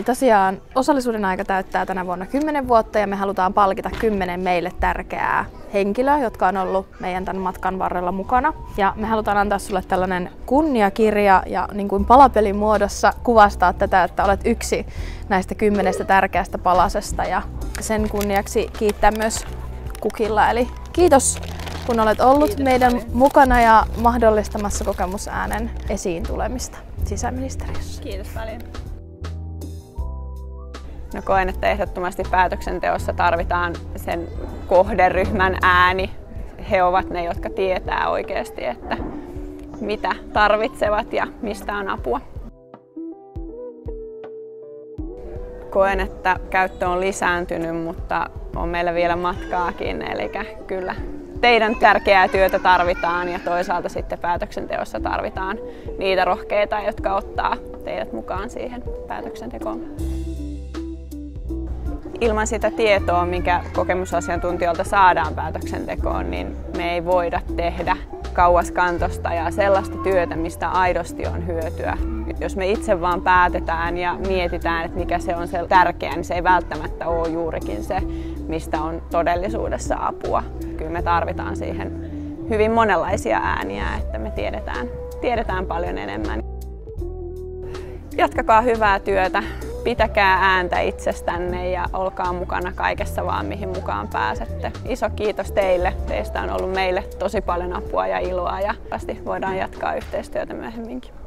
Tosiaan osallisuuden aika täyttää tänä vuonna 10 vuotta ja me halutaan palkita 10 meille tärkeää henkilöä, jotka on ollut meidän tämän matkan varrella mukana. Ja me halutaan antaa sulle tällainen kunniakirja ja niin kuin palapelin muodossa kuvastaa tätä, että olet yksi näistä 10 tärkeästä palasesta ja sen kunniaksi kiittää myös Kukilla. Eli kiitos kun olet ollut meidän mukana ja mahdollistamassa Kokemusäänen esiin tulemista sisäministeriössä. Kiitos paljon. No, koen, että ehdottomasti päätöksenteossa tarvitaan sen kohderyhmän ääni. He ovat ne, jotka tietää oikeasti, että mitä tarvitsevat ja mistä on apua. Koen, että käyttö on lisääntynyt, mutta on meillä vielä matkaakin. Eli kyllä teidän tärkeää työtä tarvitaan ja toisaalta sitten päätöksenteossa tarvitaan niitä rohkeita, jotka ottaa teidät mukaan siihen päätöksentekoon. Ilman sitä tietoa, mikä kokemusasiantuntijoilta saadaan päätöksentekoon, niin me ei voida tehdä kauaskantoista ja sellaista työtä, mistä aidosti on hyötyä. Jos me itse vaan päätetään ja mietitään, että mikä se on se tärkeä, niin se ei välttämättä ole juurikin se, mistä on todellisuudessa apua. Kyllä me tarvitaan siihen hyvin monenlaisia ääniä, että me tiedetään paljon enemmän. Jatkakaa hyvää työtä. Pitäkää ääntä itsestänne ja olkaa mukana kaikessa vaan, mihin mukaan pääsette. Iso kiitos teille. Teistä on ollut meille tosi paljon apua ja iloa ja voidaan jatkaa yhteistyötä myöhemminkin.